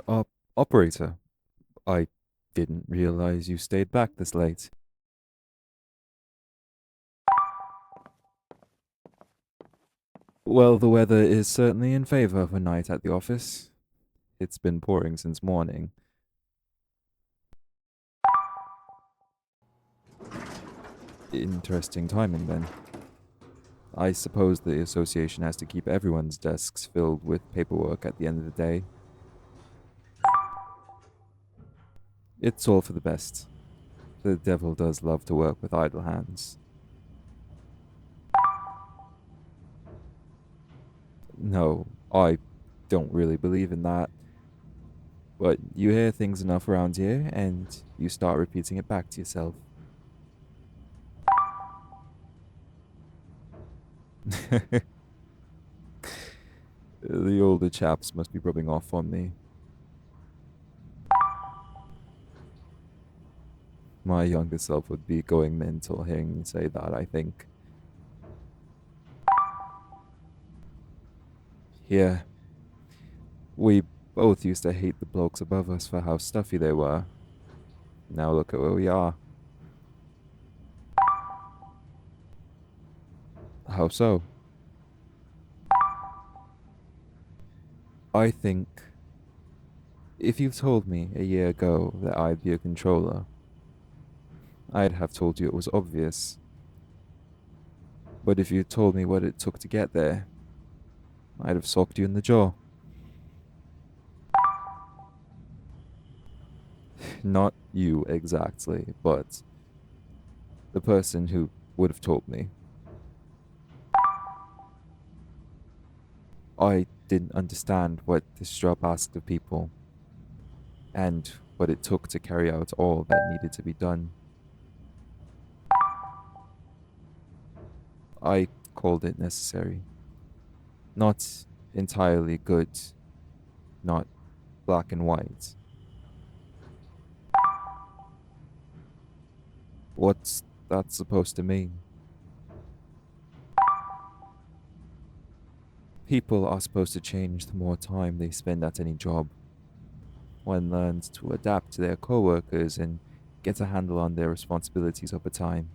Uh, Operator, I didn't realize you stayed back this late. Well, the weather is certainly in favor of a night at the office. It's been pouring since morning. Interesting timing then. I suppose the association has to keep everyone's desks filled with paperwork at the end of the day. It's all for the best. The devil does love to work with idle hands. No, I don't really believe in that. But you hear things enough around here, and you start repeating it back to yourself. The older chaps must be rubbing off on me. My younger self would be going mental hearing me say that, I think. Yeah, we both used to hate the blokes above us for how stuffy they were. Now look at where we are. How so? I think if you told me a year ago that I'd be a controller, I'd have told you it was obvious. But if you told me what it took to get there, I'd have socked you in the jaw. Not you exactly, but the person who would have told me. I didn't understand what this job asked of people and what it took to carry out all that needed to be done. I called it necessary. Not entirely good, not black and white. What's that supposed to mean? People are supposed to change the more time they spend at any job. One learns to adapt to their coworkers and get a handle on their responsibilities over time.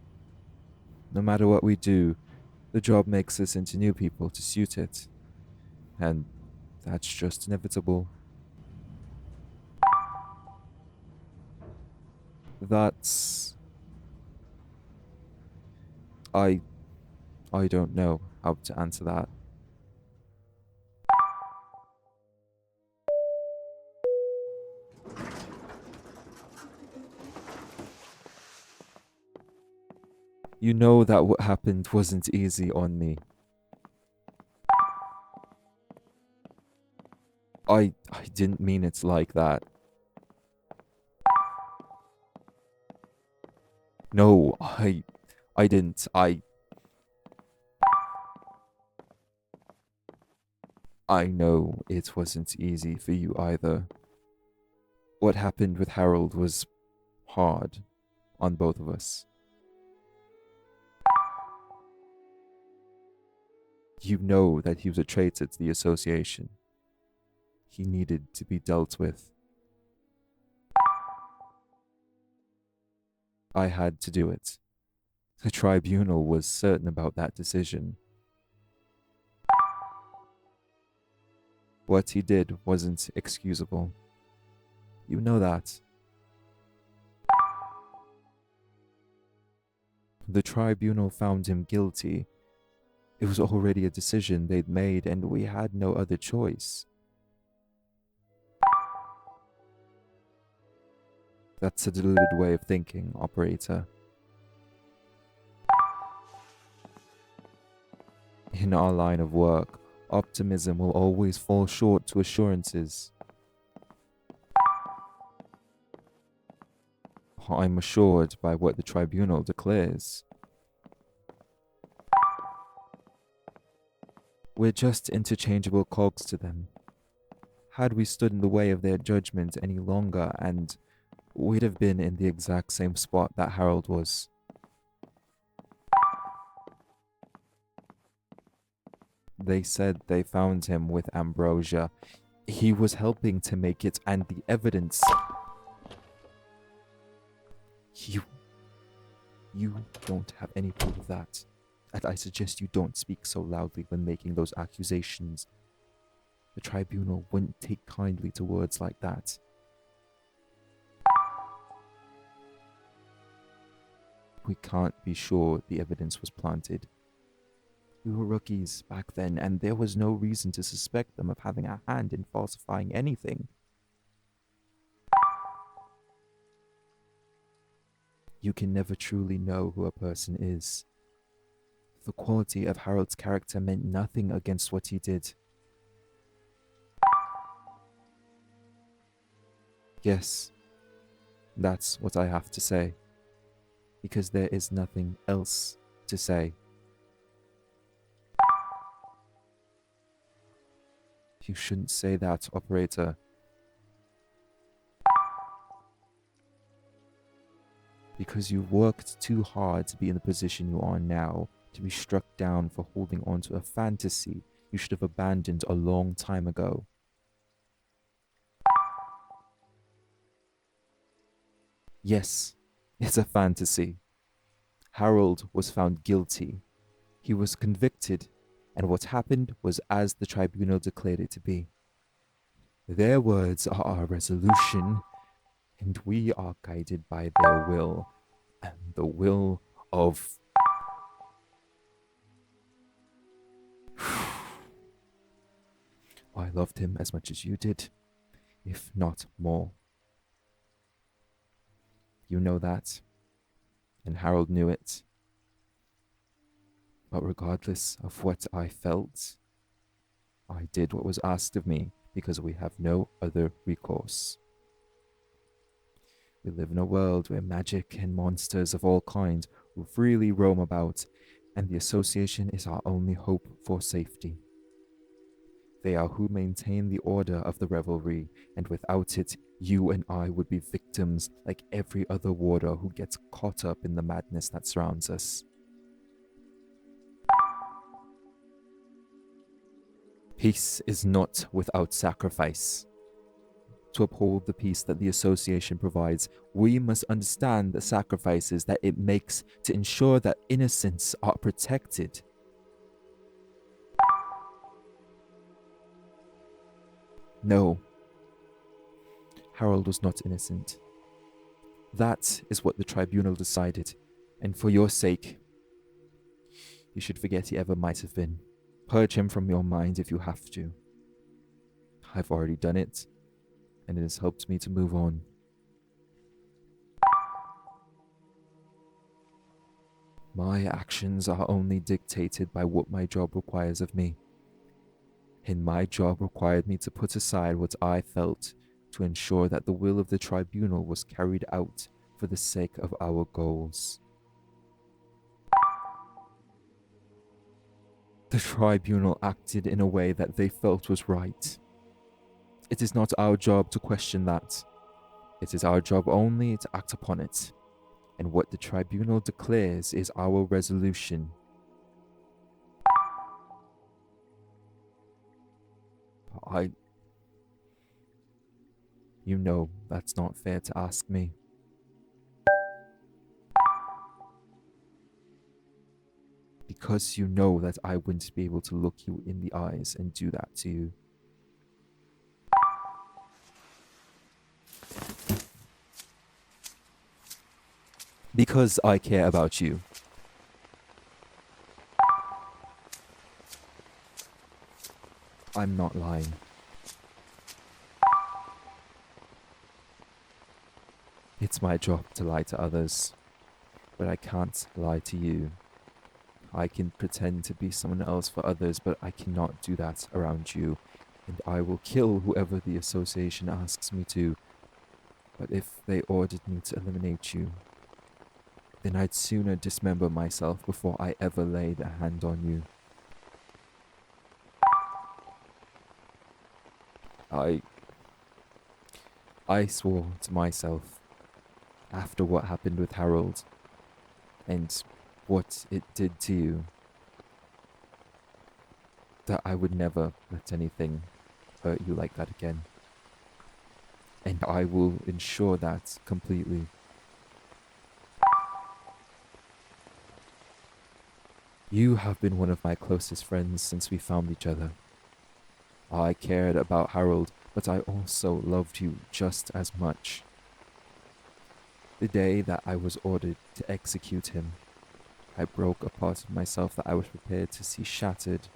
No matter what we do, the job makes us into new people to suit it. And that's just inevitable. That's I I don't know how to answer that. You know that what happened wasn't easy on me. I didn't mean it like that. No, I didn't. I know it wasn't easy for you either. What happened with Harold was hard on both of us. You know that he was a traitor to the association. He needed to be dealt with. I had to do it. The tribunal was certain about that decision. What he did wasn't excusable. You know that. The tribunal found him guilty. It was already a decision they'd made, and we had no other choice. That's a deluded way of thinking, operator. In our line of work, optimism will always fall short to assurances. I'm assured by what the tribunal declares. We're just interchangeable cogs to them. Had we stood in the way of their judgment any longer, and we'd have been in the exact same spot that Harold was. They said they found him with ambrosia. He was helping to make it, and the evidence. You don't have any proof of that. And I suggest you don't speak so loudly when making those accusations. The tribunal wouldn't take kindly to words like that. We can't be sure the evidence was planted. We were rookies back then, and there was no reason to suspect them of having a hand in falsifying anything. You can never truly know who a person is. The quality of Harold's character meant nothing against what he did. Yes, that's what I have to say. Because there is nothing else to say. You shouldn't say that, operator. Because you've worked too hard to be in the position you are now, to be struck down for holding on to a fantasy you should have abandoned a long time ago. Yes, it's a fantasy. Harold was found guilty. He was convicted, and what happened was as the tribunal declared it to be. Their words are our resolution, and we are guided by their will, and the will of... I loved him as much as you did, if not more. You know that, and Harold knew it. But regardless of what I felt, I did what was asked of me because we have no other recourse. We live in a world where magic and monsters of all kinds will freely roam about, and the association is our only hope for safety. They are who maintain the order of the revelry, and without it, you and I would be victims like every other warder who gets caught up in the madness that surrounds us. Peace is not without sacrifice. To uphold the peace that the association provides, we must understand the sacrifices that it makes to ensure that innocents are protected. No, Harold was not innocent. That is what the tribunal decided, and for your sake, you should forget he ever might have been. Purge him from your mind if you have to. I've already done it, and it has helped me to move on. My actions are only dictated by what my job requires of me. And my job required me to put aside what I felt to ensure that the will of the tribunal was carried out for the sake of our goals. The tribunal acted in a way that they felt was right. It is not our job to question that. It is our job only to act upon it. And what the tribunal declares is our resolution. You know that's not fair to ask me. Because you know that I wouldn't be able to look you in the eyes and do that to you. Because I care about you. I'm not lying. It's my job to lie to others, but I can't lie to you. I can pretend to be someone else for others, but I cannot do that around you, and I will kill whoever the association asks me to. But if they ordered me to eliminate you, then I'd sooner dismember myself before I ever laid a hand on you. I swore to myself, after what happened with Harold, and what it did to you, that I would never let anything hurt you like that again. And I will ensure that completely. You have been one of my closest friends since we found each other. I cared about Harold, but I also loved you just as much. The day that I was ordered to execute him, I broke a part of myself that I was prepared to see shattered.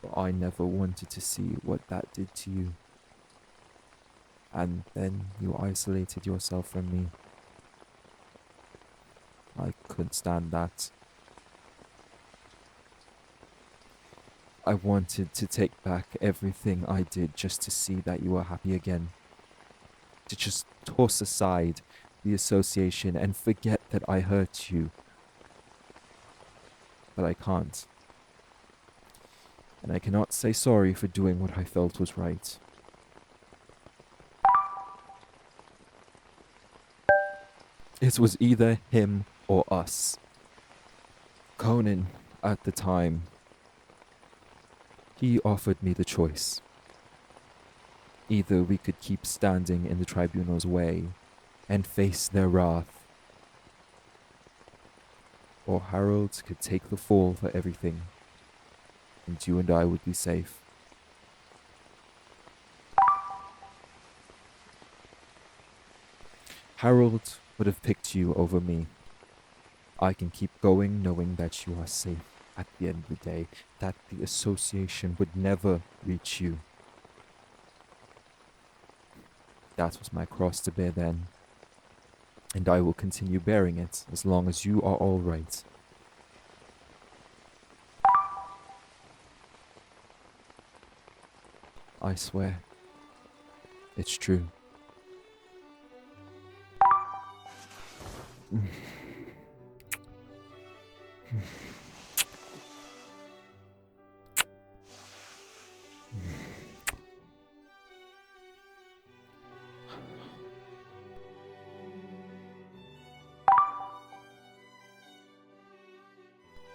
But I never wanted to see what that did to you. And then you isolated yourself from me. I couldn't stand that. I wanted to take back everything I did just to see that you were happy again. To just toss aside the association and forget that I hurt you. But I can't. And I cannot say sorry for doing what I felt was right. It was either him or us. Conan, at the time, he offered me the choice. Either we could keep standing in the tribunal's way and face their wrath, or Harold could take the fall for everything, and you and I would be safe. Harold would have picked you over me. I can keep going knowing that you are safe at the end of the day, that the association would never reach you. That was my cross to bear then, and I will continue bearing it as long as you are all right. I swear, it's true.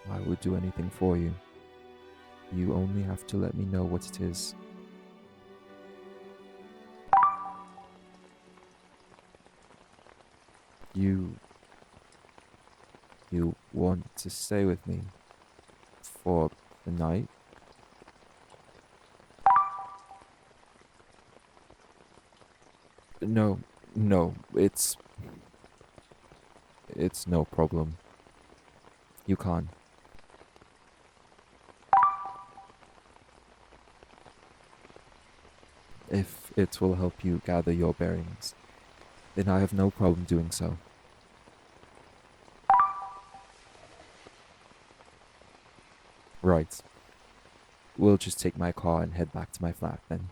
I would do anything for you. You only have to let me know what it is. You want to stay with me for the night? No, no, it's no problem. You can't. If it will help you gather your bearings, then I have no problem doing so. Right. We'll just take my car and head back to my flat then.